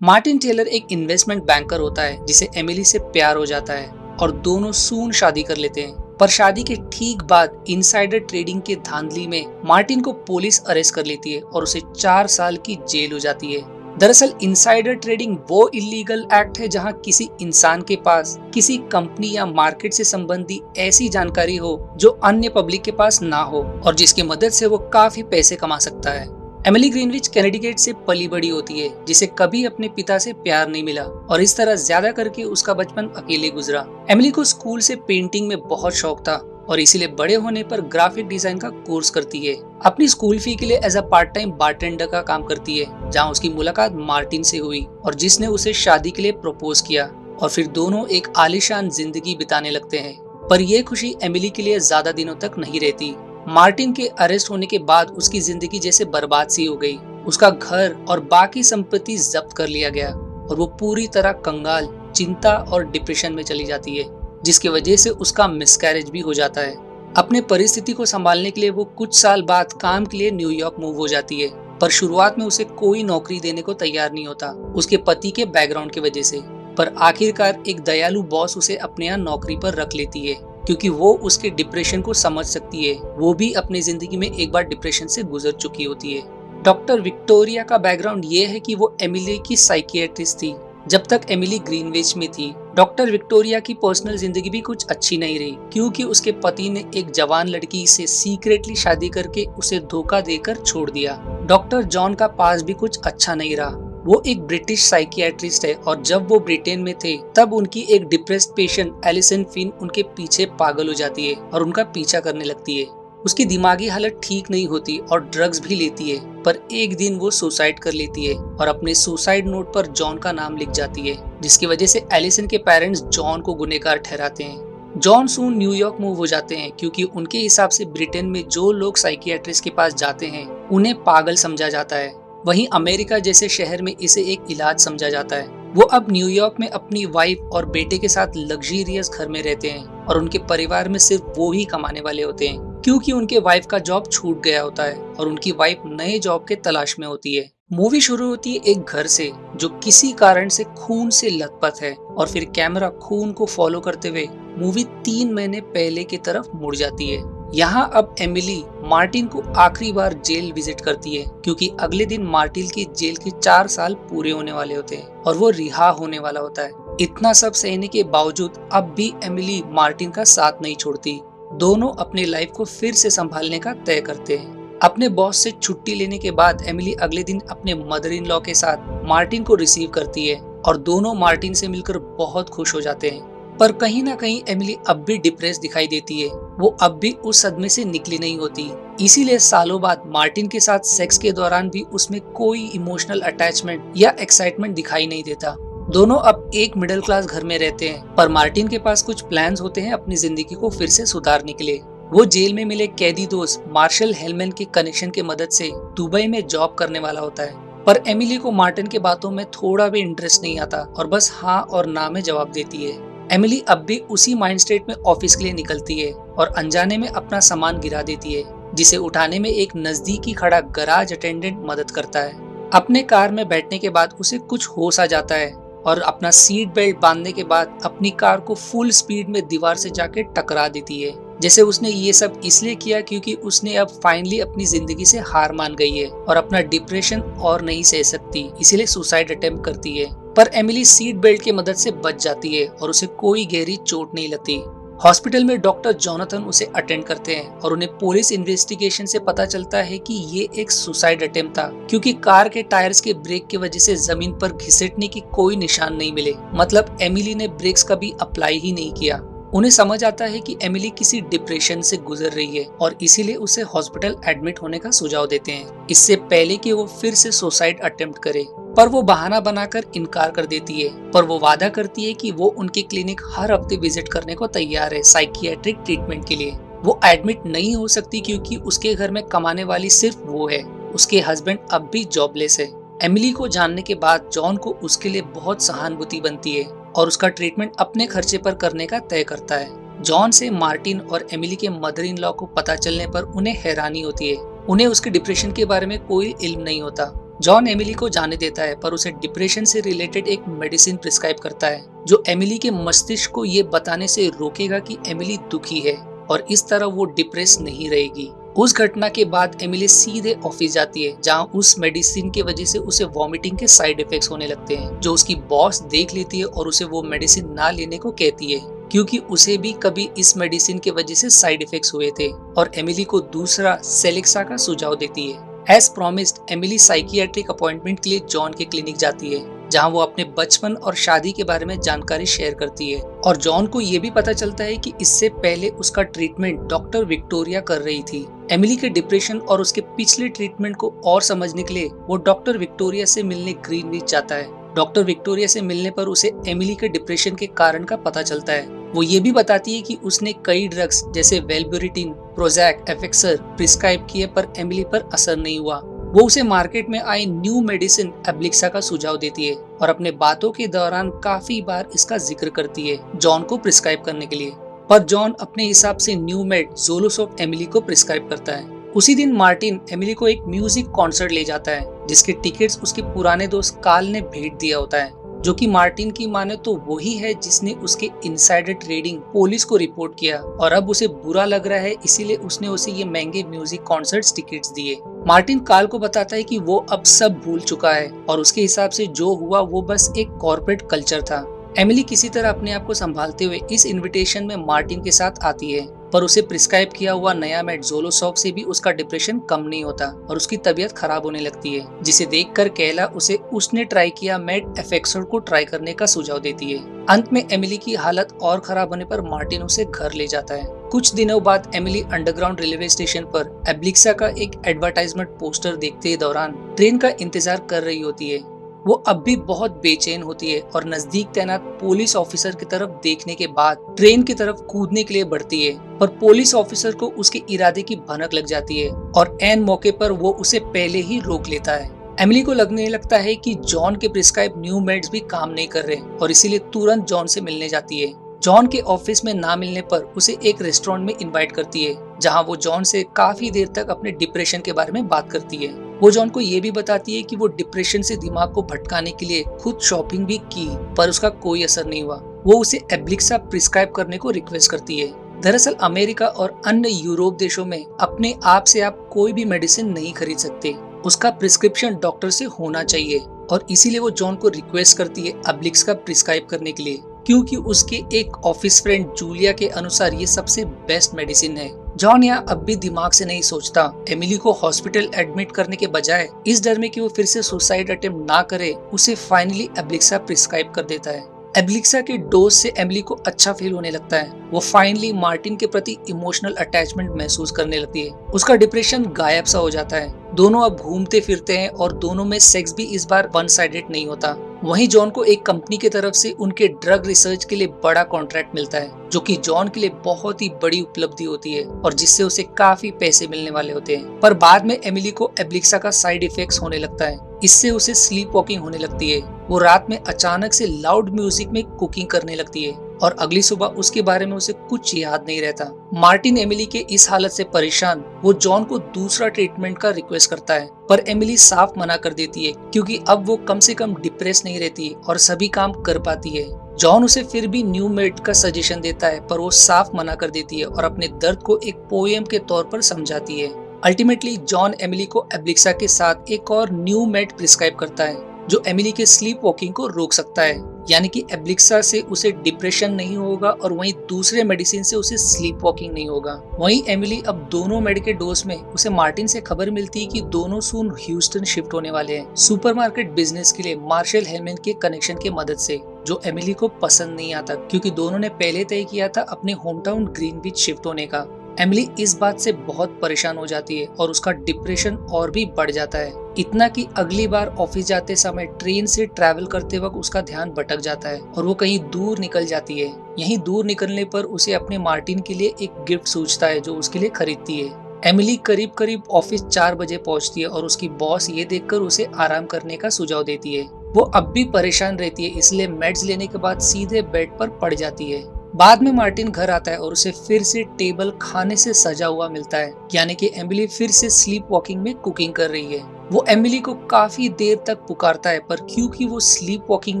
Martin Taylor एक investment banker होता है जिसे एमिली से प्यार हो जाता है और दोनों सून शादी कर लेते हैं। पर शादी के ठीक बाद इनसाइडर ट्रेडिंग के धांधली में मार्टिन को पुलिस अरेस्ट कर लेती है और उसे 4 साल की जेल हो जाती है। दरअसल इनसाइडर ट्रेडिंग वो इलीगल एक्ट है जहां किसी इंसान के पास किसी कंपनी या मार्केट से संबंधी ऐसी जानकारी हो जो अन्य पब्लिक के पास ना हो और जिसकी मदद से वो काफी पैसे कमा सकता है। एमिली ग्रीनविच कैनेडिकेट से पली बड़ी होती है जिसे कभी अपने पिता से प्यार नहीं मिला और इस तरह ज्यादा करके उसका बचपन अकेले गुजरा। एमिली को स्कूल से पेंटिंग में बहुत शौक था और इसीलिए बड़े होने पर ग्राफिक डिजाइन का कोर्स करती है। अपनी स्कूल फी के लिए as a part time bartender का काम करती है, जहां उसकी मुलाकात मार्टिन से हुई और जिसने उसे शादी के लिए प्रपोज किया और फिर दोनों एक आलीशान जिंदगी बिताने लगते हैं। पर यह खुशी एमिली के लिए ज्यादा दिनों तक नहीं रहती। मार्टिन के अरेस्ट होने के बाद उसकी जिंदगी जैसे बर्बाद सी हो गई। उसका घर और बाकी संपत्ति जब्त कर लिया गया और वो पूरी तरह कंगाल, चिंता और डिप्रेशन में चली जाती है, जिसकी वजह से उसका मिसकैरेज भी हो जाता है। अपने परिस्थिति को संभालने के लिए वो कुछ साल बाद काम के लिए न्यूयॉर्क मूव हो जाती है, पर शुरुआत में उसे कोई नौकरी देने को तैयार नहीं होता उसके पति के बैकग्राउंड की वजह से। पर आखिरकार एक दयालु बॉस उसे अपने यहाँ नौकरी पर रख लेती है क्योंकि वो उसके डिप्रेशन को समझ सकती है। वो भी अपनी जिंदगी में एक बार डिप्रेशन से गुजर चुकी होती है। डॉक्टर विक्टोरिया का बैकग्राउंड ये है कि वो एमिली की साइकियाट्रिस्ट थी जब तक एमिली ग्रीनविच में थी। डॉक्टर विक्टोरिया की पर्सनल जिंदगी भी कुछ अच्छी नहीं रही क्योंकि उसके पति ने एक जवान लड़की से सीक्रेटली शादी करके उसे धोखा देकर छोड़ दिया। डॉक्टर जॉन का पास भी कुछ अच्छा नहीं रहा। वो एक ब्रिटिश साइकियाट्रिस्ट है और जब वो ब्रिटेन में थे तब उनकी एक डिप्रेस्ड पेशेंट एलिसन फिन उनके पीछे पागल हो जाती है और उनका पीछा करने लगती है। उसकी दिमागी हालत ठीक नहीं होती और ड्रग्स भी लेती है, पर एक दिन वो सुसाइड कर लेती है और अपने सुसाइड नोट पर जॉन का नाम लिख जाती है, जिसकी वजह से एलिसन के पेरेंट्स जॉन को गुनहगार ठहराते हैं। जॉन सून न्यूयॉर्क मूव हो जाते हैं क्योंकि उनके हिसाब से ब्रिटेन में जो लोग साइकियाट्रिस्ट के पास जाते हैं उन्हें पागल समझा जाता है, वहीं अमेरिका जैसे शहर में इसे एक इलाज समझा जाता है। वो अब न्यूयॉर्क में अपनी वाइफ और बेटे के साथ लग्जरियस घर में रहते हैं और उनके परिवार में सिर्फ वो ही कमाने वाले होते हैं क्योंकि उनके वाइफ का जॉब छूट गया होता है और उनकी वाइफ नए जॉब के तलाश में होती है। मूवी शुरू होती है एक घर से जो किसी कारण से खून से लथपथ है और फिर कैमरा खून को फॉलो करते हुए मूवी 3 महीने पहले की तरफ मुड़ जाती है। यहाँ अब एमिली मार्टिन को आखिरी बार जेल विजिट करती है क्योंकि अगले दिन मार्टिन की जेल के 4 साल पूरे होने वाले होते हैं और वो रिहा होने वाला होता है। इतना सब सहने के बावजूद अब भी एमिली मार्टिन का साथ नहीं छोड़ती। दोनों अपनी लाइफ को फिर से संभालने का तय करते हैं। अपने बॉस से छुट्टी लेने के बाद एमिली अगले दिन अपने मदर इन लॉ के साथ मार्टिन को रिसीव करती है और दोनों मार्टिन से मिलकर बहुत खुश हो जाते हैं। पर कहीं ना कहीं एमिली अब भी डिप्रेस दिखाई देती है। वो अब भी उस सदमे से निकली नहीं होती, इसीलिए सालों बाद मार्टिन के साथ सेक्स के दौरान भी उसमें कोई इमोशनल अटैचमेंट या एक्साइटमेंट दिखाई नहीं देता। दोनों अब एक मिडिल क्लास घर में रहते हैं, पर मार्टिन के पास कुछ प्लान्स होते हैं अपनी जिंदगी को फिर से सुधारने के लिए। वो जेल में मिले कैदी दोस्त मार्शल हेलमैन के कनेक्शन की मदद से दुबई में जॉब करने वाला होता है, पर एमिली को मार्टिन के बातों में थोड़ा भी इंटरेस्ट नहीं आता और बस हाँ और ना में जवाब देती है। एमिली अब भी उसी माइंड स्टेट में ऑफिस के लिए निकलती है और अनजाने में अपना सामान गिरा देती है, जिसे उठाने में एक नजदीकी खड़ा गराज अटेंडेंट मदद करता है। अपने कार में बैठने के बाद उसे कुछ होश आ जाता है और अपना सीट बेल्ट बांधने के बाद अपनी कार को फुल स्पीड में दीवार से जाके टकरा देती है। जैसे उसने ये सब इसलिए किया क्योंकि उसने अब फाइनली अपनी जिंदगी से हार मान गई है और अपना डिप्रेशन और नहीं सह सकती, इसीलिए सुसाइड अटेम्प्ट करती है। पर एमिली सीट बेल्ट की मदद से बच जाती है और उसे कोई गहरी चोट नहीं लगती। हॉस्पिटल में डॉक्टर जोनाथन उसे अटेंड करते हैं और उन्हें पुलिस इन्वेस्टिगेशन से पता चलता है कि ये एक सुसाइड अटेम्प्ट था क्योंकि कार के टायर्स के ब्रेक की वजह से जमीन पर घिसटने की कोई निशान नहीं मिले। मतलब एमिली ने ब्रेक्स कभी अप्लाई ही नहीं किया। उन्हें समझ आता है कि एमिली किसी डिप्रेशन से गुजर रही है और इसीलिए उसे हॉस्पिटल एडमिट होने का सुझाव देते हैं, इससे पहले कि वो फिर से सुसाइड अटेम्प्ट करे। पर वो बहाना बनाकर इनकार कर देती है, पर वो वादा करती है कि वो उनके क्लिनिक हर हफ्ते विजिट करने को तैयार है साइकियाट्रिक ट्रीटमेंट के लिए। वो एडमिट नहीं हो सकती क्योंकि उसके घर में कमाने वाली सिर्फ वो है, उसके हस्बैंड अब भी जॉबलेस है। एमिली को जानने के बाद जॉन को उसके लिए बहुत सहानुभूति बनती है और उसका ट्रीटमेंट अपने खर्चे पर करने का तय करता है। जॉन से मार्टिन और एमिली के मदर इन लॉ को पता चलने पर उन्हें हैरानी होती है। उन्हें उसके डिप्रेशन के बारे में कोई इल्म नहीं होता। जॉन एमिली को जाने देता है पर उसे डिप्रेशन से रिलेटेड एक मेडिसिन प्रिस्क्राइब करता है जो एमिली के मस्तिष्क को ये बताने से रोकेगा कि एमिली दुखी है और इस तरह वो डिप्रेस नहीं रहेगी। उस घटना के बाद एमिली सीधे ऑफिस जाती है जहां उस मेडिसिन की वजह से उसे वॉमिटिंग के साइड इफेक्ट्स होने लगते हैं जो उसकी बॉस देख लेती है और उसे वो मेडिसिन ना लेने को कहती है क्योंकि उसे भी कभी इस मेडिसिन की वजह से साइड इफेक्ट्स हुए थे और एमिली को दूसरा सेलेक्सा का सुझाव देती है। As promised Emily psychiatric appointment के लिए जॉन के क्लिनिक जाती है जहां वो अपने बचपन और शादी के बारे में जानकारी शेयर करती है और जॉन को ये भी पता चलता है कि इससे पहले उसका ट्रीटमेंट डॉक्टर विक्टोरिया कर रही थी। एमिली के डिप्रेशन और उसके पिछले ट्रीटमेंट को और समझने के लिए वो डॉक्टर विक्टोरिया से मिलने ग्रीनविच जाता है। डॉक्टर विक्टोरिया से मिलने पर उसे एमिली के डिप्रेशन के कारण का पता चलता है। वो ये भी बताती है कि उसने कई ड्रग्स जैसे वेल्ब्यूरिटिन, प्रोजैक, एफेक्सर प्रिस्क्राइब किए पर एमिली पर असर नहीं हुआ। वो उसे मार्केट में आई न्यू मेडिसिन एब्लिक्सा का सुझाव देती है और अपने बातों के दौरान काफी बार इसका जिक्र करती है जॉन को प्रिस्क्राइब करने के लिए। पर जॉन अपने हिसाब से न्यू मेड ज़ोलोसॉफ्ट एमिली को प्रिस्क्राइब करता है। उसी दिन मार्टिन एमिली को एक म्यूजिक कॉन्सर्ट ले जाता है जिसके टिकट्स उसके पुराने दोस्त कार्ल ने भेंट दिया होता है जो कि मार्टिन की माने तो वही है जिसने उसके इनसाइडर ट्रेडिंग पुलिस को रिपोर्ट किया और अब उसे बुरा लग रहा है इसीलिए उसने उसे ये महंगे म्यूजिक कॉन्सर्ट्स टिकट्स दिए। मार्टिन कार्ल को बताता है कि वो अब सब भूल चुका है और उसके हिसाब से जो हुआ वो बस एक कॉर्पोरेट कल्चर था। एमिली किसी तरह अपने आप को संभालते हुए इस इनविटेशन में मार्टिन के साथ आती है पर उसे प्रिस्क्राइब किया हुआ नया मेड ज़ोलोसॉफ्ट से भी उसका डिप्रेशन कम नहीं होता और उसकी तबीयत खराब होने लगती है जिसे देखकर कैला उसे उसने ट्राई किया मेड एफेक्सर को ट्राई करने का सुझाव देती है। अंत में एमिली की हालत और खराब होने पर मार्टिन उसे घर ले जाता है। कुछ दिनों बाद एमिली अंडरग्राउंड रेलवे स्टेशन पर एब्लिक्सा का एक एडवर्टाइजमेंट पोस्टर देखते दौरान ट्रेन का इंतजार कर रही होती है। वो अब भी बहुत बेचैन होती है और नजदीक तैनात पुलिस ऑफिसर की तरफ देखने के बाद ट्रेन की तरफ कूदने के लिए बढ़ती है पर पुलिस ऑफिसर को उसके इरादे की भनक लग जाती है और ऐन मौके पर वो उसे पहले ही रोक लेता है। एमिली को लगने लगता है कि जॉन के प्रिस्क्राइब न्यू मेड्स भी काम नहीं कर रहे और इसीलिए तुरंत जॉन से मिलने जाती है। जॉन के ऑफिस में ना मिलने पर उसे एक रेस्टोरेंट में इनवाइट करती है जहां वो जॉन से काफी देर तक अपने डिप्रेशन के बारे में बात करती है। वो जॉन को ये भी बताती है कि वो डिप्रेशन से दिमाग को भटकाने के लिए खुद शॉपिंग भी की पर उसका कोई असर नहीं हुआ। वो उसे एब्लिक्सा प्रिस्क्राइब करने को रिक्वेस्ट करती है। दरअसल अमेरिका और अन्य यूरोप देशों में अपने आप से आप कोई भी मेडिसिन नहीं खरीद सकते, उसका प्रिस्क्रिप्शन डॉक्टर से होना चाहिए और इसीलिए वो जॉन को रिक्वेस्ट करती है एब्लिक्सा प्रिस्क्राइब करने के लिए क्योंकि उसके एक ऑफिस फ्रेंड जूलिया के अनुसार ये सबसे बेस्ट मेडिसिन है। जॉन यहाँ अब भी दिमाग से नहीं सोचता। एमिली को हॉस्पिटल एडमिट करने के बजाय इस डर में कि वो फिर से सुसाइड अटेम्प्ट ना करे उसे फाइनली एब्लिक्सा प्रिस्क्राइब कर देता है। एब्लिक्सा के डोज से एमिली को अच्छा फील होने लगता है। वो फाइनली मार्टिन के प्रति इमोशनल अटैचमेंट महसूस करने लगती है। उसका डिप्रेशन गायब सा हो जाता है। दोनों अब घूमते फिरते हैं और दोनों में सेक्स भी इस बार वन साइडेड नहीं होता। वहीं जॉन को एक कंपनी की तरफ से उनके ड्रग रिसर्च के लिए बड़ा कॉन्ट्रैक्ट मिलता है जो कि जॉन के लिए बहुत ही बड़ी उपलब्धि होती है और जिससे उसे काफी पैसे मिलने वाले होते हैं। पर बाद में एमिली को एब्लिक्सा का साइड इफेक्ट्स होने लगता है। इससे उसे स्लीप वॉकिंग होने लगती है। वो रात में अचानक से लाउड म्यूजिक में कुकिंग करने लगती है और अगली सुबह उसके बारे में उसे कुछ याद नहीं रहता। मार्टिन एमिली के इस हालत से परेशान वो जॉन को दूसरा ट्रीटमेंट का रिक्वेस्ट करता है पर एमिली साफ मना कर देती है क्योंकि अब वो कम से कम डिप्रेस नहीं रहती और सभी काम कर पाती है। जॉन उसे फिर भी न्यू मेड का सजेशन देता है पर वो साफ मना कर देती है और अपने दर्द को एक पोएम के तौर पर समझाती है। अल्टीमेटली जॉन एमिली को एब्लिक्सा के साथ एक और न्यू मेड प्रिस्क्राइब करता है जो एमिली के स्लीप वॉकिंग को रोक सकता है, यानी कि एब्लिक्सा से उसे डिप्रेशन नहीं होगा और वहीं दूसरे मेडिसिन से उसे स्लीप वॉकिंग नहीं होगा। वहीं एमिली अब दोनों मेड के डोज में उसे मार्टिन से खबर मिलती है कि दोनों सून ह्यूस्टन शिफ्ट होने वाले हैं सुपरमार्केट बिजनेस के लिए मार्शल हेलमैन के कनेक्शन की मदद से, जो एमिली को पसंद नहीं आता क्योंकि दोनों ने पहले तय किया था अपने होम टाउन ग्रीनविच शिफ्ट होने का। एमिली इस बात से बहुत परेशान हो जाती है और उसका डिप्रेशन और भी बढ़ जाता है, इतना कि अगली बार ऑफिस जाते समय ट्रेन से ट्रैवल करते वक्त उसका ध्यान भटक जाता है और वो कहीं दूर निकल जाती है। यहीं दूर निकलने पर उसे अपने मार्टिन के लिए एक गिफ्ट सूझता है जो उसके लिए खरीदती है। एमिली करीब करीब ऑफिस 4 बजे पहुंचती है और उसकी बॉस ये देखकर उसे आराम करने का सुझाव देती है। वो अब भी परेशान रहती है इसलिए मेड्स लेने के बाद सीधे बेड पर पड़ जाती है। बाद में मार्टिन घर आता है और उसे फिर से टेबल खाने से सजा हुआ मिलता है, यानी कि एमिली फिर से स्लीप वॉकिंग में कुकिंग कर रही है। वो एमिली को काफी देर तक पुकारता है, पर क्योंकि वो स्लीप वॉकिंग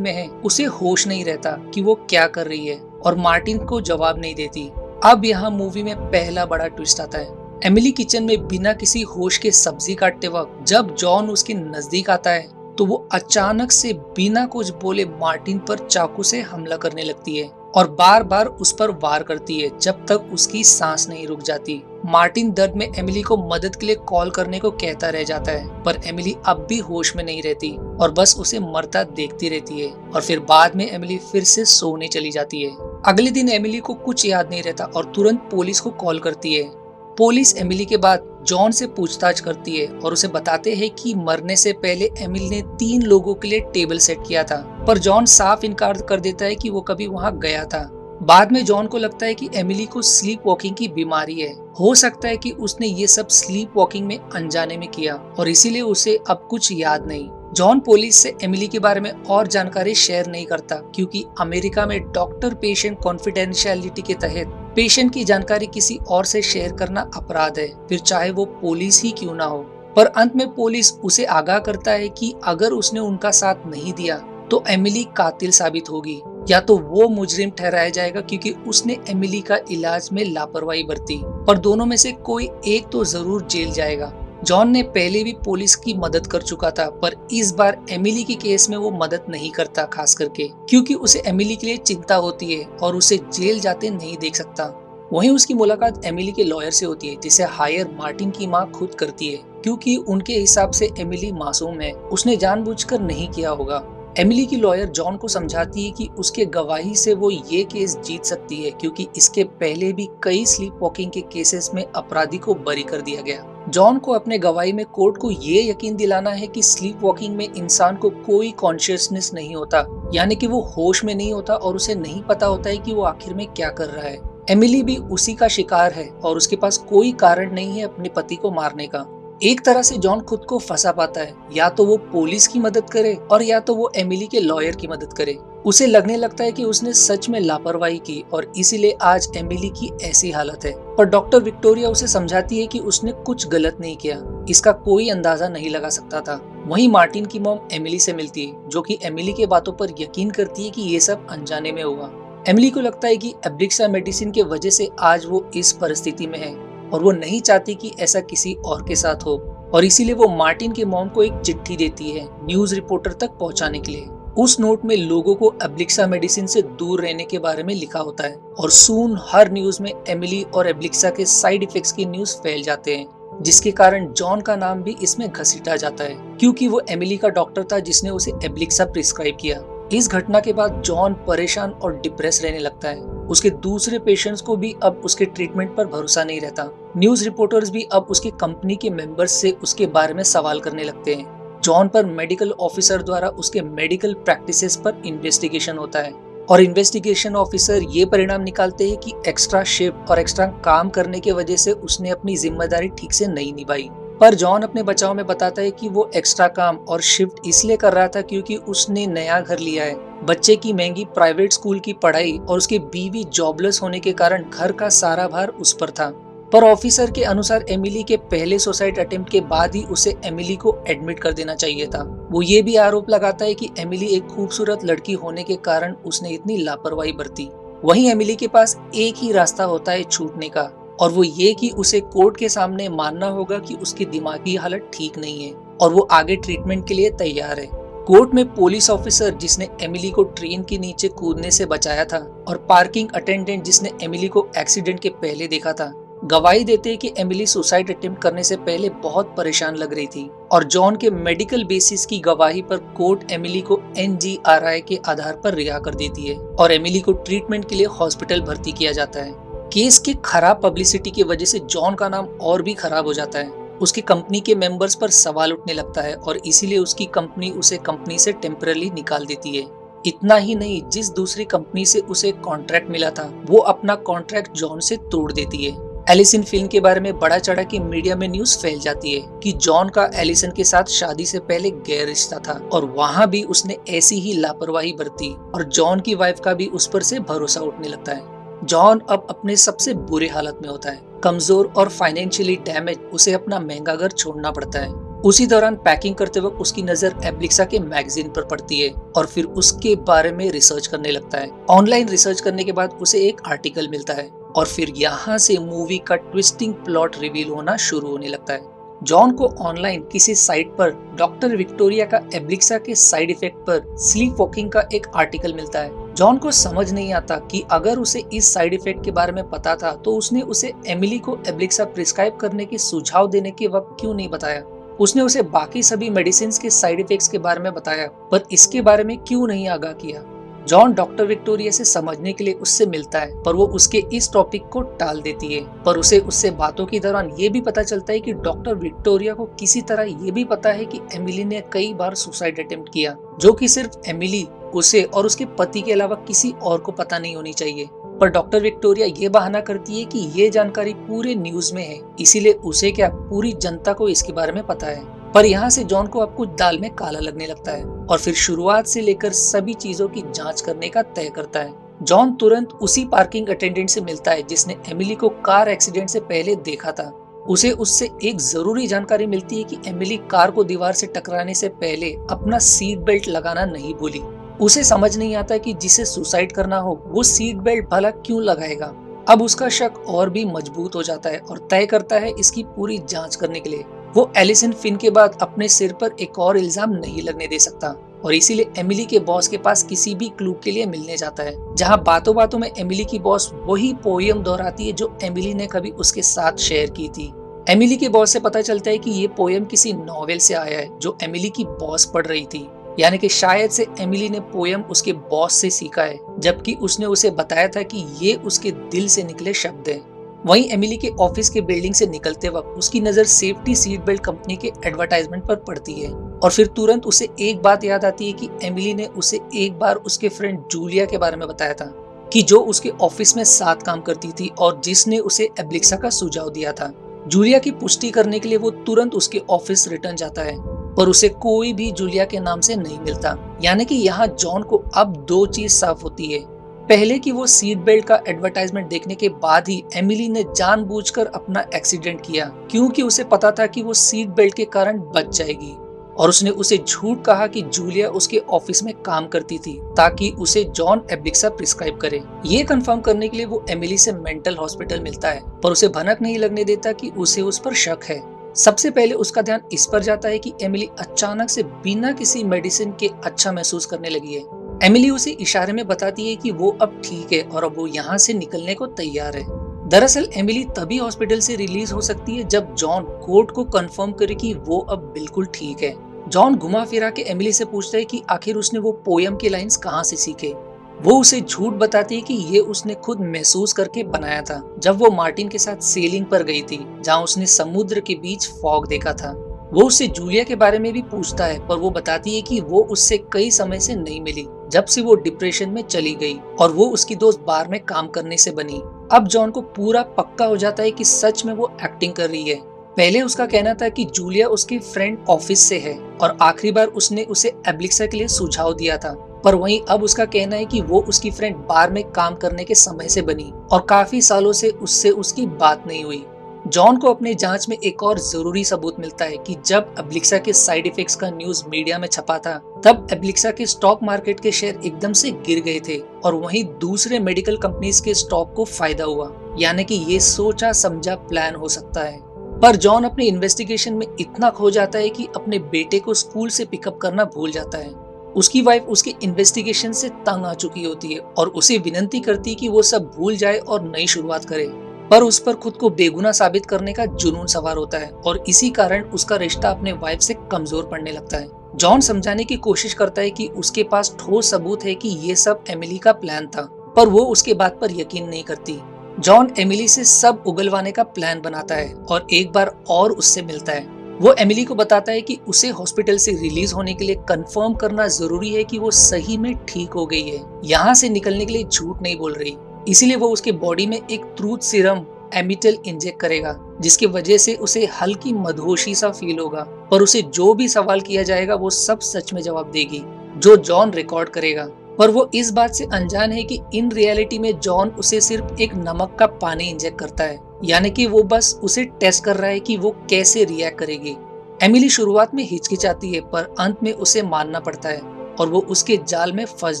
में है उसे होश नहीं रहता कि वो क्या कर रही है और मार्टिन को जवाब नहीं देती। अब यहाँ मूवी में पहला बड़ा ट्विस्ट आता है। एमिली किचन में बिना किसी होश के सब्जी काटते वक्त जब जॉन उसके नजदीक आता है तो वो अचानक से बिना कुछ बोले मार्टिन पर चाकू से हमला करने लगती है और बार बार उस पर वार करती है जब तक उसकी सांस नहीं रुक जाती। मार्टिन दर्द में एमिली को मदद के लिए कॉल करने को कहता रह जाता है, पर एमिली अब भी होश में नहीं रहती और बस उसे मरता देखती रहती है और फिर बाद में एमिली फिर से सोने चली जाती है। अगले दिन एमिली को कुछ याद नहीं रहता और तुरंत पुलिस को कॉल करती है। पुलिस एमिली के बाद जॉन से पूछताछ करती है और उसे बताते हैं कि मरने से पहले एमिली ने 3 लोगों के लिए टेबल सेट किया था, पर जॉन साफ इनकार कर देता है कि वो कभी वहां गया था। बाद में जॉन को लगता है कि एमिली को स्लीप वॉकिंग की बीमारी है। हो सकता है कि उसने ये सब स्लीप वॉकिंग में अनजाने में किया और इसीलिए उसे अब कुछ याद नहीं। जॉन पुलिस से एमिली के बारे में और जानकारी शेयर नहीं करता क्योंकि अमेरिका में डॉक्टर पेशेंट कॉन्फिडेंशियलिटी के तहत पेशेंट की जानकारी किसी और से शेयर करना अपराध है, फिर चाहे वो पुलिस ही क्यों ना हो। पर अंत में पुलिस उसे आगाह करता है कि अगर उसने उनका साथ नहीं दिया तो एमिली कातिल साबित होगी या तो वो मुजरिम ठहराया जाएगा क्योंकि उसने एमिली का इलाज में लापरवाही बरती, पर दोनों में से कोई एक तो जरूर जेल जाएगा। जॉन ने पहले भी पुलिस की मदद कर चुका था, पर इस बार एमिली के केस में वो मदद नहीं करता, खास करके क्योंकि उसे एमिली के लिए चिंता होती है और उसे जेल जाते नहीं देख सकता। वहीं उसकी मुलाकात एमिली के लॉयर से होती है जिसे हायर मार्टिन की मां खुद करती है क्योंकि उनके हिसाब से एमिली मासूम है, उसने जानबूझकर नहीं किया होगा। एमिली की लॉयर जॉन को समझाती है कि उसके गवाही से वो ये केस जीत सकती है क्योंकि इसके पहले भी कई स्लीप वॉकिंग के केसेस में अपराधी को बरी कर दिया गया। जॉन को अपने गवाही में कोर्ट को ये यकीन दिलाना है कि स्लीप वॉकिंग में इंसान को कोई कॉन्शियसनेस नहीं होता, यानी कि वो होश में नहीं होता और उसे नहीं पता होता है कि वो आखिर में क्या कर रहा है। एमिली भी उसी का शिकार है और उसके पास कोई कारण नहीं है अपने पति को मारने का। एक तरह से जॉन खुद को फंसा पाता है, या तो वो पुलिस की मदद करे और या तो वो एमिली के लॉयर की मदद करे। उसे लगने लगता है कि उसने सच में लापरवाही की और इसीलिए आज एमिली की ऐसी हालत है, पर डॉक्टर विक्टोरिया उसे समझाती है कि उसने कुछ गलत नहीं किया, इसका कोई अंदाजा नहीं लगा सकता था। वहीं मार्टिन की मॉम एमिली से मिलती है जो कि एमिली के बातों पर यकीन करती है कि ये सब अनजाने में हुआ। एमिली को लगता है कि एब्लिक्सा मेडिसिन के वजह से आज वो इस परिस्थिति में है और वो नहीं चाहती कि ऐसा किसी और के साथ हो, और इसीलिए वो मार्टिन के मॉम को एक चिट्ठी देती है न्यूज रिपोर्टर तक पहुंचाने के लिए। उस नोट में लोगों को एब्लिक्सा मेडिसिन से दूर रहने के बारे में लिखा होता है और सून हर न्यूज में एमिली और एब्लिक्सा के साइड इफेक्ट्स की न्यूज फैल जाते हैं, जिसके कारण जॉन का नाम भी इसमें घसीटा जाता है क्योंकि वो एमिली का डॉक्टर था जिसने उसे एब्लिक्सा प्रिस्क्राइब किया। इस घटना के बाद जॉन परेशान और डिप्रेस रहने लगता है। उसके दूसरे पेशेंट्स को भी अब उसके ट्रीटमेंट पर भरोसा नहीं रहता। न्यूज रिपोर्टर्स भी अब उसके कंपनी के मेंबर्स से उसके बारे में सवाल करने लगते हैं। जॉन पर मेडिकल ऑफिसर द्वारा उसके मेडिकल प्रैक्टिसेस पर इन्वेस्टिगेशन होता है और इन्वेस्टिगेशन ऑफिसर ये परिणाम निकालते हैं कि एक्स्ट्रा शिफ्ट और एक्स्ट्रा काम करने की वजह से उसने अपनी जिम्मेदारी ठीक से नहीं निभाई। पर जॉन अपने बचाव में बताता है कि वो एक्स्ट्रा काम और शिफ्ट इसलिए कर रहा था क्योंकि उसने नया घर लिया है, बच्चे की महंगी प्राइवेट स्कूल की पढ़ाई और उसकी बीवी जॉबलेस होने के कारण घर का सारा भार उस पर था। पर ऑफिसर के अनुसार एमिली के पहले सुसाइड अटेम्प्ट के बाद ही उसे एमिली को एडमिट कर देना चाहिए था। वो ये भी आरोप लगाता है कि एमिली एक खूबसूरत लड़की होने के कारण उसने इतनी लापरवाही बरती। वहीं एमिली के पास एक ही रास्ता होता है छूटने का, और वो ये कि उसे कोर्ट के सामने मानना होगा कि उसकी दिमागी हालत ठीक नहीं है और वो आगे ट्रीटमेंट के लिए तैयार है। कोर्ट में पुलिस ऑफिसर जिसने एमिली को ट्रेन के नीचे कूदने से बचाया था और पार्किंग अटेंडेंट जिसने एमिली को एक्सीडेंट के पहले देखा था, गवाही देते हैं कि एमिली सुसाइड अटेम्प्ट करने से पहले बहुत परेशान लग रही थी और जॉन के मेडिकल बेसिस की गवाही पर कोर्ट एमिली को NGRI के आधार पर रिहा कर देती है और एमिली को ट्रीटमेंट के लिए हॉस्पिटल भर्ती किया जाता है। केस की खराब पब्लिसिटी की वजह से जॉन का नाम और भी खराब हो जाता है। उसकी कंपनी के मेंबर्स पर सवाल उठने लगता है और इसीलिए उसकी कंपनी उसे कंपनी से टेम्पररी निकाल देती है। इतना ही नहीं, जिस दूसरी कंपनी से उसे कॉन्ट्रैक्ट मिला था वो अपना कॉन्ट्रैक्ट जॉन से तोड़ देती है। एलिसन फिल्म के बारे में बड़ा चढ़ा के मीडिया में न्यूज फैल जाती है कि जॉन का एलिसन के साथ शादी से पहले गैर रिश्ता था और वहाँ भी उसने ऐसी ही लापरवाही बरती और जॉन की वाइफ का भी उस पर से भरोसा उठने लगता है। जॉन अब अपने सबसे बुरे हालत में होता है, कमजोर और फाइनेंशियली डैमेज, उसे अपना महंगा घर छोड़ना पड़ता है। उसी दौरान पैकिंग करते वक्त उसकी नजर एब्लिक्सा के मैगजीन पर पड़ती है और फिर उसके बारे में रिसर्च करने लगता है। ऑनलाइन रिसर्च करने के बाद उसे एक आर्टिकल मिलता है और फिर यहाँ से मूवी का ट्विस्टिंग प्लॉट रिवील होना शुरू होने लगता है। जॉन को ऑनलाइन किसी साइट पर डॉक्टर विक्टोरिया का एब्लिक्सा के साइड इफेक्ट पर स्लीप वॉकिंग का एक आर्टिकल मिलता है। जॉन को समझ नहीं आता कि अगर उसे इस साइड इफेक्ट के बारे में पता था तो उसने उसे एमिली को एब्लिक्सा प्रिस्क्राइब करने के सुझाव देने के वक्त क्यों नहीं बताया। उसने उसे बाकी सभी मेडिसिन के साइड इफेक्ट्स के बारे में बताया पर इसके बारे में क्यों नहीं आगाह किया। जॉन डॉक्टर विक्टोरिया से समझने के लिए उससे मिलता है पर वो उसके इस टॉपिक को टाल देती है। पर उसे उससे बातों के दौरान ये भी पता चलता है कि डॉक्टर विक्टोरिया को किसी तरह ये भी पता है कि एमिली ने कई बार सुसाइड अटेम्प्ट किया, जो कि सिर्फ एमिली, उसे और उसके पति के अलावा किसी और को पता नहीं होनी चाहिए। पर डॉक्टर विक्टोरिया ये बहाना करती है कि ये जानकारी पूरे न्यूज में है, इसीलिए उसे क्या पूरी जनता को इसके बारे में पता है। पर यहाँ से जॉन को अब कुछ दाल में काला लगने लगता है और फिर शुरुआत से लेकर सभी चीजों की जांच करने का तय करता है। जॉन तुरंत उसी पार्किंग अटेंडेंट से मिलता है जिसने एमिली को कार एक्सीडेंट से पहले देखा था। उसे उससे एक जरूरी जानकारी मिलती है कि एमिली कार को दीवार से टकराने से पहले अपना सीट बेल्ट लगाना नहीं भूली। उसे समझ नहीं आता कि जिसे सुसाइड करना हो वो सीट बेल्ट भला क्यों लगाएगा। अब उसका शक और भी मजबूत हो जाता है और तय करता है इसकी पूरी जांच करने के लिए। वो एलिसन फिन के बाद अपने सिर पर एक और इल्जाम नहीं लगने दे सकता और इसीलिए एमिली के बॉस के पास किसी भी क्लू के लिए मिलने जाता है, जहां बातों बातों में एमिली की बॉस वही पोयम दोहराती है जो एमिली ने कभी उसके साथ शेयर की थी। एमिली के बॉस से पता चलता है कि ये पोयम किसी नॉवेल से आया है जो एमिली की बॉस पढ़ रही थी, यानी कि शायद से एमिली ने पोयम उसके बॉस से सीखा है, जबकि उसने उसे बताया था कि ये उसके दिल से निकले शब्द हैं। वहीं एमिली के ऑफिस के बिल्डिंग से निकलते वक्त उसकी नजर सेफ्टी सीट बेल्ट कंपनी के एडवर्टाइजमेंट पर पड़ती है और फिर तुरंत उसे एक बात याद आती है कि एमिली ने उसे एक बार उसके फ्रेंड जूलिया के बारे में बताया था कि जो उसके ऑफिस में साथ काम करती थी और जिसने उसे एब्लिक्सा का सुझाव दिया था। जूलिया की पुष्टि करने के लिए वो तुरंत उसके ऑफिस रिटर्न जाता है पर उसे कोई भी जूलिया के नाम से नहीं मिलता, यानी कि यहाँ जॉन को अब दो चीज साफ होती है। पहले कि वो सीट बेल्ट का एडवर्टाइजमेंट देखने के बाद ही एमिली ने जानबूझकर अपना एक्सीडेंट किया क्योंकि उसे पता था कि वो सीट बेल्ट के कारण बच जाएगी और उसने उसे झूठ कहा कि जूलिया उसके ऑफिस में काम करती थी ताकि उसे जॉन एब्लिक्सा प्रिस्क्राइब करे। ये कंफर्म करने के लिए वो एमिली से मेंटल हॉस्पिटल मिलता है पर उसे भनक नहीं लगने देता कि उसे उस पर शक है। सबसे पहले उसका ध्यान इस पर जाता है कि एमिली अचानक से बिना किसी मेडिसिन के अच्छा महसूस करने लगी है। एमिली उसे इशारे में बताती है कि वो अब ठीक है और अब वो यहाँ से निकलने को तैयार है। दरअसल एमिली तभी हॉस्पिटल से रिलीज हो सकती है जब जॉन कोर्ट को कंफर्म करे कि वो अब बिल्कुल ठीक है। जॉन घुमा फिरा के एमिली से पूछता है कि आखिर उसने वो पोयम के लाइंस कहाँ से सीखे। वो उसे झूठ बताती है कि ये उसने खुद महसूस करके बनाया था जब वो मार्टिन के साथ सेलिंग पर गई थी, जहाँ उसने समुद्र के बीच फॉग देखा था। वो उससे जूलिया के बारे में भी पूछता है पर वो बताती है कि वो उससे कई समय से नहीं मिली जब से वो डिप्रेशन में चली गई और वो उसकी दोस्त बार में काम करने से बनी। अब जॉन को पूरा पक्का हो जाता है कि सच में वो एक्टिंग कर रही है। पहले उसका कहना था कि जूलिया उसकी फ्रेंड ऑफिस से है और आखिरी बार उसने उसे एब्लिक्सा के लिए सुझाव दिया था, पर वहीं अब उसका कहना है कि वो उसकी फ्रेंड बार में काम करने के समय से बनी और काफी सालों से उससे उसकी बात नहीं हुई। जॉन को अपने जांच में एक और जरूरी सबूत मिलता है कि जब एब्लिक्सा के साइड इफेक्ट्स का न्यूज मीडिया में छपा था तब एब्लिक्सा के स्टॉक मार्केट के शेयर एकदम से गिर गए थे और वहीं दूसरे मेडिकल कंपनीज के स्टॉक को फायदा हुआ, यानी कि ये सोचा समझा प्लान हो सकता है। पर जॉन अपने इन्वेस्टिगेशन में इतना खो जाता है कि अपने बेटे को स्कूल से पिकअप करना भूल जाता है। उसकी वाइफ उसके इन्वेस्टिगेशन से तंग आ चुकी होती है और उसे विनती करती है कि वो सब भूल जाए और नई शुरुआत करे, पर उस पर खुद को बेगुनाह साबित करने का जुनून सवार होता है और इसी कारण उसका रिश्ता अपने वाइफ से कमजोर पड़ने लगता है। जॉन समझाने की कोशिश करता है कि उसके पास ठोस सबूत है कि ये सब एमिली का प्लान था, पर वो उसके बात पर यकीन नहीं करती। जॉन एमिली से सब उगलवाने का प्लान बनाता है और एक बार और उससे मिलता है। वो एमिली को बताता है कि उसे हॉस्पिटल से रिलीज होने के लिए कंफर्म करना जरूरी है कि वो सही में ठीक हो गई है, यहाँ से निकलने के लिए झूठ नहीं बोल रही। इसीलिए वो उसके बॉडी में एक ट्रूथ सीरम एमिटल इंजेक्ट करेगा जिसकी वजह से उसे हल्की मदहोशी सा फील होगा, पर उसे जो भी सवाल किया जाएगा वो सब सच में जवाब देगी जो जॉन रिकॉर्ड करेगा। पर वो इस बात से अनजान है कि इन रियलिटी में जॉन उसे सिर्फ एक नमक का पानी इंजेक्ट करता है, यानी कि वो बस उसे टेस्ट कर रहा है कि वो कैसे रिएक्ट करेगी। एमिली शुरुआत में हिचकिचाती है पर अंत में उसे मानना पड़ता है और वो उसके जाल में फंस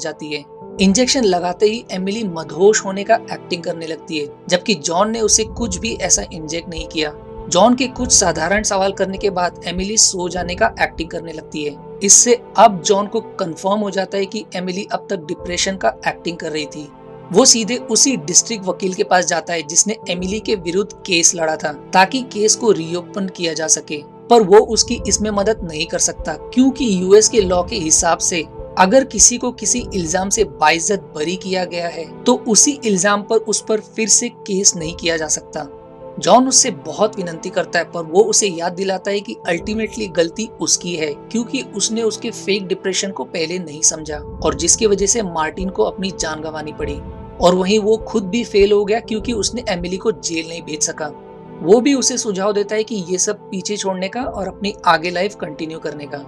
जाती है। इंजेक्शन लगाते ही एमिली मदहोश होने का एक्टिंग करने लगती है, जबकि जॉन ने उसे कुछ भी ऐसा इंजेक्ट नहीं किया। जॉन के कुछ साधारण सवाल करने के बाद एमिली सो जाने का एक्टिंग करने लगती है। इससे अब जॉन को कंफर्म हो जाता है कि एमिली अब तक डिप्रेशन का एक्टिंग कर रही थी। वो सीधे उसी डिस्ट्रिक्ट वकील के पास जाता है जिसने एमिली के विरुद्ध केस लड़ा था, ताकि केस को रीओपन किया जा सके। पर वो उसकी इसमें मदद नहीं कर सकता, क्योंकि यूएस के लॉ के हिसाब से अगर किसी को किसी इल्जाम से बाइज्जत बरी किया गया है तो उसी इल्जाम पर उस पर फिर से केस नहीं किया जा सकता। जॉन उससे बहुत विनती करता है पर वो उसे याद दिलाता है कि अल्टीमेटली गलती उसकी है, क्योंकि उसने उसके फेक डिप्रेशन को पहले नहीं समझा और जिसकी वजह से मार्टिन को अपनी जान गंवानी पड़ी। और वहीं वो खुद भी फेल हो गया क्योंकि उसने एमिली को जेल नहीं भेज सका। वो भी उसे सुझाव देता है कि ये सब पीछे छोड़ने का और अपनी आगे लाइफ कंटिन्यू करने का।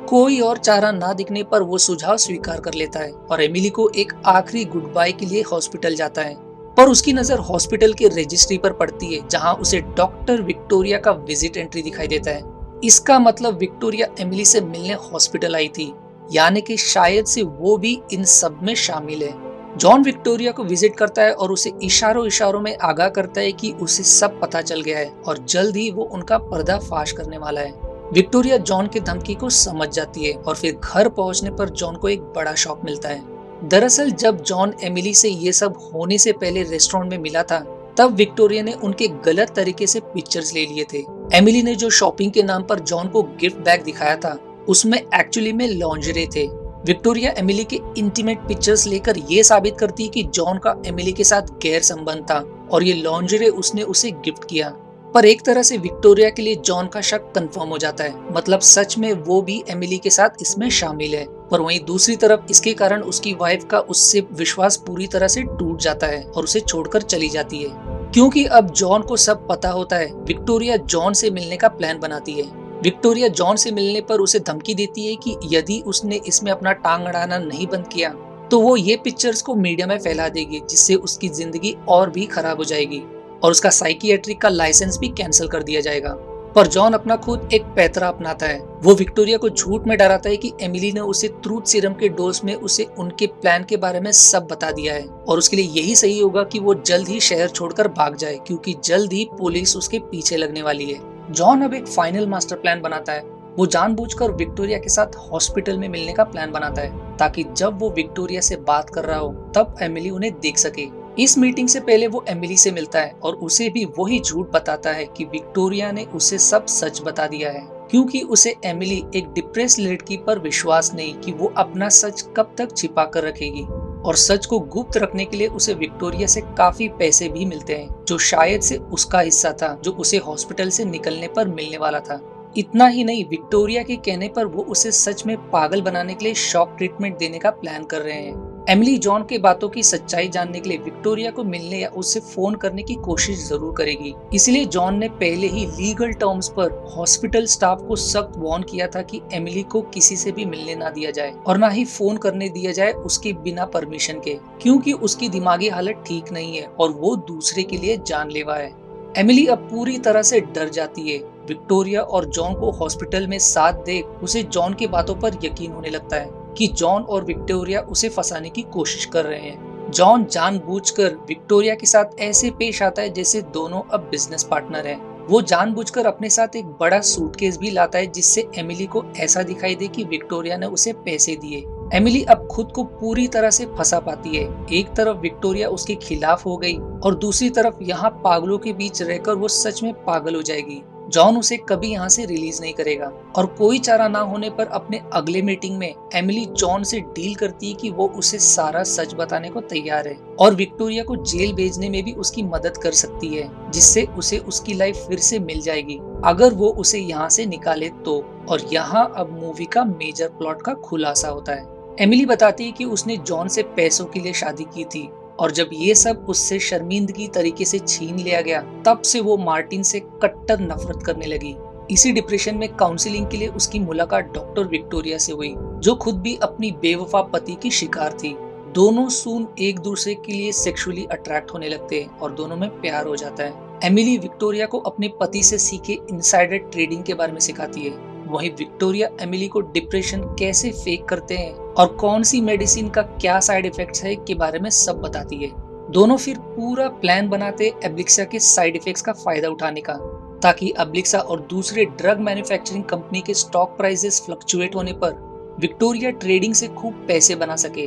कोई और चारा ना दिखने पर वो सुझाव स्वीकार कर लेता है और एमिली को एक आखिरी गुड बाय के लिए हॉस्पिटल जाता है। पर उसकी नजर हॉस्पिटल के रजिस्ट्री पर पड़ती है, जहां उसे डॉक्टर विक्टोरिया का विजिट एंट्री दिखाई देता है। इसका मतलब विक्टोरिया एमिली से मिलने हॉस्पिटल आई थी, यानी कि शायद से वो भी इन सब में शामिल है। जॉन विक्टोरिया को विजिट करता है और उसे इशारों इशारों में आगाह करता है कि उसे सब पता चल गया है और जल्द ही वो उनका पर्दाफाश करने वाला है। विक्टोरिया जॉन की धमकी को समझ जाती है और फिर घर पहुंचने पर जॉन को एक बड़ा शॉक मिलता है। दरअसल जब जॉन एमिली से ये सब होने से पहले रेस्टोरेंट में मिला था, तब विक्टोरिया ने उनके गलत तरीके से पिक्चर्स ले लिए थे। एमिली ने जो शॉपिंग के नाम पर जॉन को गिफ्ट बैग दिखाया था, उसमें एक्चुअली में लॉन्जरे थे। विक्टोरिया एमिली के इंटीमेट पिक्चर्स लेकर ये साबित करती है कि जॉन का एमिली के साथ गैर संबंध था और ये लॉन्जरे उसने उसे गिफ्ट किया। पर एक तरह से विक्टोरिया के लिए जॉन का शक कंफर्म हो जाता है, मतलब सच में वो भी एमिली के साथ इसमें शामिल है। पर वहीं दूसरी तरफ इसके कारण उसकी वाइफ का उससे विश्वास पूरी तरह से टूट जाता है और उसे छोड़कर चली जाती है। क्योंकि अब जॉन को सब पता होता है, विक्टोरिया जॉन से मिलने का प्लान बनाती है। विक्टोरिया जॉन से मिलने पर उसे धमकी देती है कि यदि उसने इसमें अपना टांग अड़ाना नहीं बंद किया तो वो ये पिक्चर्स को मीडिया में फैला देगी, जिससे उसकी जिंदगी और भी खराब हो जाएगी और उसका साइकियाट्रिक का लाइसेंस भी कैंसिल कर दिया जाएगा। पर जॉन अपना खुद एक पैतरा अपनाता है। वो विक्टोरिया को झूठ में डराता है कि एमिली ने उसे ट्रूथ सीरम के डोज में उसे उनके प्लान के बारे में सब बता दिया है और उसके लिए यही सही होगा कि वो जल्द ही शहर छोड़कर भाग जाए, क्योंकि जल्द ही पुलिस उसके पीछे लगने वाली है। जॉन अब एक फाइनल मास्टर प्लान बनाता है। वो जानबूझकर विक्टोरिया के साथ हॉस्पिटल में मिलने का प्लान बनाता है, ताकि जब वो विक्टोरिया से बात कर रहा हो तब एमिली उन्हें देख सके। इस मीटिंग से पहले वो एमिली से मिलता है और उसे भी वही झूठ बताता है कि विक्टोरिया ने उसे सब सच बता दिया है, क्योंकि उसे एमिली एक डिप्रेस लड़की पर विश्वास नहीं कि वो अपना सच कब तक छिपा कर रखेगी। और सच को गुप्त रखने के लिए उसे विक्टोरिया से काफी पैसे भी मिलते हैं, जो शायद से उसका हिस्सा था जो उसे हॉस्पिटल से निकलने पर मिलने वाला था। इतना ही नहीं, विक्टोरिया के कहने पर वो उसे सच में पागल बनाने के लिए शॉक ट्रीटमेंट देने का प्लान कर रहे हैं। एमिली जॉन के बातों की सच्चाई जानने के लिए विक्टोरिया को मिलने या उससे फोन करने की कोशिश जरूर करेगी। इसलिए जॉन ने पहले ही लीगल टर्म्स पर हॉस्पिटल स्टाफ को सख्त वार्न किया था कि एमिली को किसी से भी मिलने ना दिया जाए और ना ही फोन करने दिया जाए उसके बिना परमिशन के, क्योंकि उसकी दिमागी हालत ठीक नहीं है और वो दूसरे के लिए जानलेवा है। एमिली अब पूरी तरह से डर जाती है। विक्टोरिया और जॉन को हॉस्पिटल में साथ देख उसे जॉन की बातों पर यकीन होने लगता है कि जॉन और विक्टोरिया उसे फंसाने की कोशिश कर रहे हैं। जॉन जानबूझकर विक्टोरिया के साथ ऐसे पेश आता है जैसे दोनों अब बिजनेस पार्टनर हैं। वो जानबूझकर अपने साथ एक बड़ा सूटकेस भी लाता है, जिससे एमिली को ऐसा दिखाई दे कि विक्टोरिया ने उसे पैसे दिए। एमिली अब खुद को पूरी तरह से फंसा पाती है। एक तरफ विक्टोरिया उसके खिलाफ हो गई और दूसरी तरफ यहाँ पागलों के बीच रहकर वो सच में पागल हो जाएगी। जॉन उसे कभी यहाँ से रिलीज नहीं करेगा और कोई चारा ना होने पर अपने अगले मीटिंग में एमिली जॉन से डील करती है कि वो उसे सारा सच बताने को तैयार है और विक्टोरिया को जेल भेजने में भी उसकी मदद कर सकती है, जिससे उसे उसकी लाइफ फिर से मिल जाएगी अगर वो उसे यहाँ से निकाले तो। और यहाँ अब मूवी का मेजर प्लॉट का खुलासा होता है। एमिली बताती है कि उसने जॉन से पैसों के लिए शादी की थी और जब ये सब उससे शर्मिंदगी तरीके से छीन लिया गया तब से वो मार्टिन से कट्टर नफरत करने लगी। इसी डिप्रेशन में काउंसलिंग के लिए उसकी मुलाकात डॉक्टर विक्टोरिया से हुई, जो खुद भी अपनी बेवफा पति की शिकार थी। दोनों सून एक दूसरे के लिए सेक्सुअली अट्रैक्ट होने लगते हैं और दोनों में प्यार हो जाता है। एमिली विक्टोरिया को अपने पति से सीखे इनसाइडर ट्रेडिंग के बारे में सिखाती है। वहीं विक्टोरिया एमिली को डिप्रेशन कैसे फेक करते हैं और कौन सी मेडिसिन का क्या साइड इफेक्ट्स है के बारे में सब बताती है। दोनों फिर पूरा प्लान बनाते एब्लिक्सा के साइड इफेक्ट्स का फायदा उठाने का, ताकि एब्लिक्सा और दूसरे ड्रग मैन्युफैक्चरिंग कंपनी के स्टॉक प्राइसेस फ्लक्चुएट होने पर विक्टोरिया ट्रेडिंग से खूब पैसे बना सके।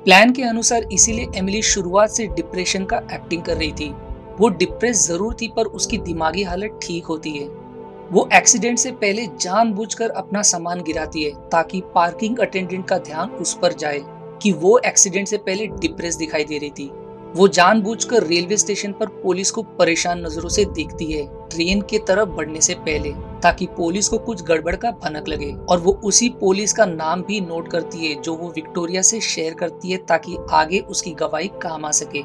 प्लान के अनुसार इसीलिए एमिली शुरुआत से डिप्रेशन का एक्टिंग कर रही थी। वो डिप्रेस जरूर थी पर उसकी दिमागी हालत ठीक होती है। वो एक्सीडेंट से पहले जानबूझकर अपना सामान गिराती है ताकि पार्किंग अटेंडेंट का ध्यान उस पर जाए कि वो एक्सीडेंट से पहले डिप्रेस दिखाई दे रही थी। वो जानबूझकर रेलवे स्टेशन पर पुलिस को परेशान नजरों से देखती है ट्रेन की तरफ बढ़ने से पहले, ताकि पुलिस को कुछ गड़बड़ का भनक लगे। और वो उसी पुलिस का नाम भी नोट करती है जो वो विक्टोरिया से शेयर करती है ताकि आगे उसकी गवाही काम आ सके।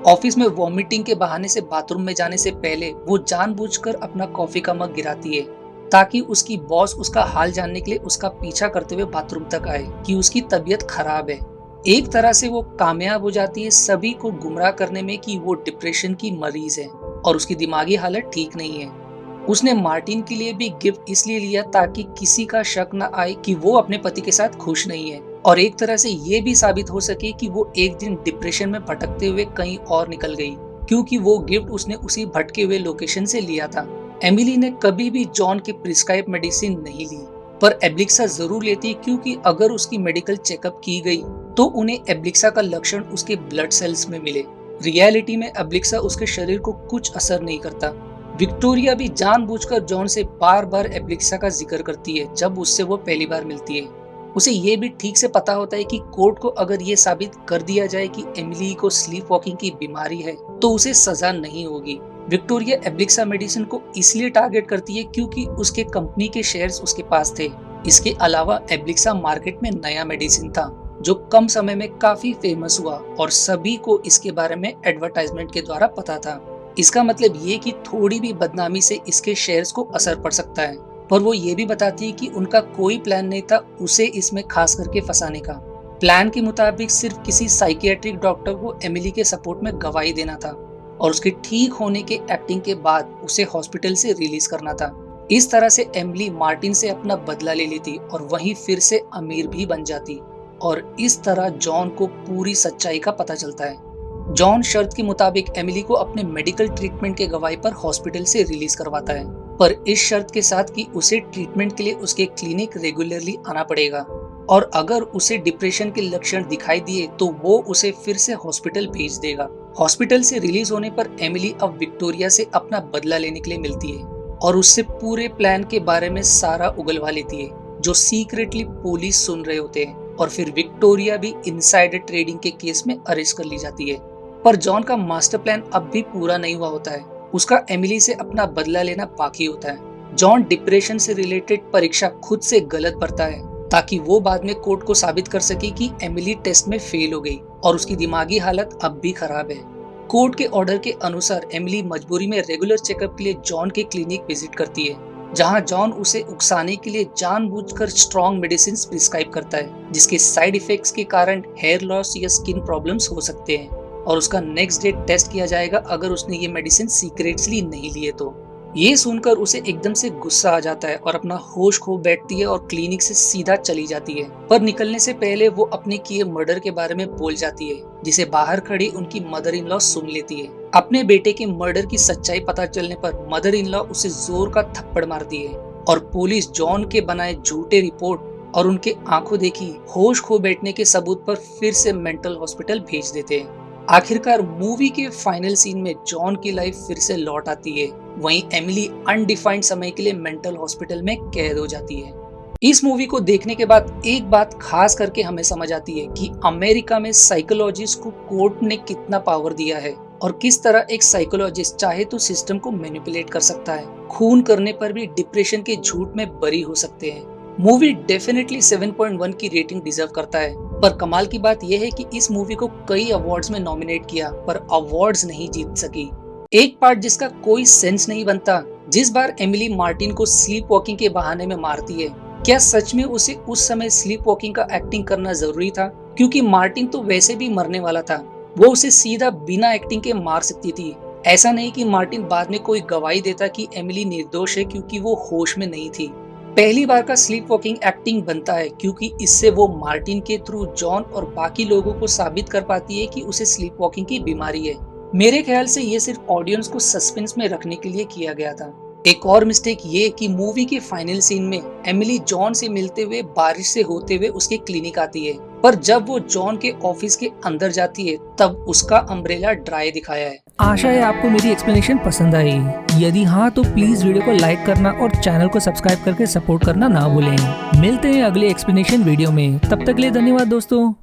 ऑफिस में वॉमिटिंग के बहाने से बाथरूम में जाने से पहले वो जानबूझकर अपना कॉफी का मग गिराती है ताकि उसकी बॉस उसका हाल जानने के लिए उसका पीछा करते हुए बाथरूम तक आए कि उसकी तबीयत खराब है। एक तरह से वो कामयाब हो जाती है सभी को गुमराह करने में कि वो डिप्रेशन की मरीज है और उसकी दिमागी हालत ठीक नहीं है। उसने मार्टिन के लिए भी गिफ्ट इसलिए लिया ताकि किसी का शक न आए कि वो अपने पति के साथ खुश नहीं है, और एक तरह से ये भी साबित हो सके कि वो एक दिन डिप्रेशन में भटकते हुए कहीं और निकल गई, क्योंकि वो गिफ्ट उसने उसी भटके हुए लोकेशन से लिया था। एमिली ने कभी भी जॉन के प्रिस्क्राइब मेडिसिन नहीं ली, पर एब्लिक्सा जरूर लेती, क्योंकि अगर उसकी मेडिकल चेकअप की गई तो उन्हें एब्लिक्सा का लक्षण उसके ब्लड सेल्स में मिले। रियलिटी में एब्लिक्सा उसके शरीर को कुछ असर नहीं करता। विक्टोरिया भी जानबूझकर जॉन से बार बार एब्लिक्सा का जिक्र करती है जब उससे वो पहली बार मिलती है। उसे ये भी ठीक से पता होता है कि कोर्ट को अगर ये साबित कर दिया जाए कि एमिली को स्लीप वॉकिंग की बीमारी है तो उसे सजा नहीं होगी। विक्टोरिया एब्लिक्सा मेडिसिन को इसलिए टारगेट करती है क्योंकि उसके कंपनी के शेयर्स उसके पास थे। इसके अलावा एब्लिक्सा मार्केट में नया मेडिसिन था जो कम समय में काफी फेमस हुआ और सभी को इसके बारे में एडवर्टाइजमेंट के द्वारा पता था। इसका मतलब ये कि थोड़ी भी बदनामी से इसके शेयर्स को असर पड़ सकता है, पर वो ये भी बताती है कि उनका कोई प्लान नहीं था उसे इसमें खास करके फंसाने का। प्लान के मुताबिक सिर्फ किसी साइकियाट्रिक डॉक्टर को एमिली के सपोर्ट में गवाही देना था और उसके ठीक होने के एक्टिंग के बाद उसे हॉस्पिटल से रिलीज करना था। इस तरह से एमिली मार्टिन से अपना बदला ले लेती और वहीं फिर से अमीर भी बन जाती, और इस तरह जॉन को पूरी सच्चाई का पता चलता है। जॉन शर्त के मुताबिक एमिली को अपने मेडिकल ट्रीटमेंट के गवाही पर हॉस्पिटल से रिलीज करवाता है, पर इस शर्त के साथ कि उसे ट्रीटमेंट के लिए उसके क्लिनिक रेगुलरली आना पड़ेगा, और अगर उसे डिप्रेशन के लक्षण दिखाई दिए तो वो उसे फिर से हॉस्पिटल भेज देगा। हॉस्पिटल से रिलीज होने पर एमिली अब विक्टोरिया से अपना बदला लेने के लिए मिलती है और उससे पूरे प्लान के बारे में सारा उगलवा लेती है जो सीक्रेटली पुलिस सुन रहे होते हैं, और फिर विक्टोरिया भी इनसाइडर ट्रेडिंग के केस में अरेस्ट कर ली जाती है। पर जॉन का मास्टर प्लान अब भी पूरा नहीं हुआ होता है। उसका एमिली से अपना बदला लेना बाकी होता है। जॉन डिप्रेशन से रिलेटेड परीक्षा खुद से गलत भरता है ताकि वो बाद में कोर्ट को साबित कर सके कि एमिली टेस्ट में फेल हो गई और उसकी दिमागी हालत अब भी खराब है। कोर्ट के ऑर्डर के अनुसार एमिली मजबूरी में रेगुलर चेकअप के लिए जॉन के क्लिनिक विजिट करती है, जहां जॉन उसे उकसाने के लिए जानबूझकर स्ट्रॉन्ग मेडिसिन प्रिस्क्राइब करता है जिसके साइड इफेक्ट्स के कारण हेयर लॉस या स्किन प्रॉब्लम्स हो सकते हैं, और उसका नेक्स्ट डे टेस्ट किया जाएगा अगर उसने ये मेडिसिन सीक्रेटली नहीं लिए तो। ये सुनकर उसे एकदम से गुस्सा आ जाता है और अपना होश खो बैठती है और क्लिनिक से सीधा चली जाती है, पर निकलने से पहले वो अपने किए मर्डर के बारे में बोल जाती है जिसे बाहर खड़ी उनकी मदर इन लॉ सुन लेती है। अपने बेटे के मर्डर की सच्चाई पता चलने पर मदर इन लॉ उसे जोर का थप्पड़ मारती है और पुलिस जॉन के बनाए झूठे रिपोर्ट और उनके आंखों देखी होश खो बैठने के सबूत पर फिर से मेंटल हॉस्पिटल भेज देते हैं। आखिरकार मूवी के फाइनल सीन में जॉन की लाइफ फिर से लौट आती है, वहीं एमिली अनडिफाइंड समय के लिए मेंटल हॉस्पिटल में कैद हो जाती है। इस मूवी को देखने के बाद एक बात खास करके हमें समझ आती है कि अमेरिका में साइकोलॉजिस्ट को कोर्ट ने कितना पावर दिया है और किस तरह एक साइकोलॉजिस्ट चाहे तो सिस्टम को मैनिपुलेट कर सकता है। खून करने पर भी डिप्रेशन के झूठ में बरी हो सकते हैं। मूवी डेफिनेटली 7.1 की रेटिंग डिजर्व करता है, पर कमाल की बात यह है कि इस मूवी को कई अवार्ड्स में नॉमिनेट किया पर अवार्ड्स नहीं जीत सकी। एक पार्ट जिसका कोई सेंस नहीं बनता, जिस बार एमिली मार्टिन को स्लीप वॉकिंग के बहाने में मारती है, क्या सच में उसे उस समय स्लीप वॉकिंग का एक्टिंग करना जरूरी था? क्योंकि मार्टिन तो वैसे भी मरने वाला था, वो उसे सीधा बिना एक्टिंग के मार सकती थी। ऐसा नहीं कि मार्टिन बाद में कोई गवाही देता कि एमिली निर्दोष है क्योंकि वो होश में नहीं थी। पहली बार का स्लीप वॉकिंग एक्टिंग बनता है क्योंकि इससे वो मार्टिन के थ्रू जॉन और बाकी लोगों को साबित कर पाती है कि उसे स्लीप वॉकिंग की बीमारी है। मेरे ख्याल से ये सिर्फ ऑडियंस को सस्पेंस में रखने के लिए किया गया था। एक और मिस्टेक ये कि मूवी के फाइनल सीन में एमिली जॉन से मिलते हुए बारिश से होते हुए उसके क्लिनिक आती है, पर जब वो जॉन के ऑफिस के अंदर जाती है तब उसका अम्ब्रेला ड्राई दिखाया है। आशा है आपको मेरी एक्सप्लेनेशन पसंद आई। यदि हाँ तो प्लीज वीडियो को लाइक करना और चैनल को सब्सक्राइब करके सपोर्ट करना ना भूलें। मिलते हैं अगले एक्सप्लेनेशन वीडियो में, तब तक के लिए धन्यवाद दोस्तों।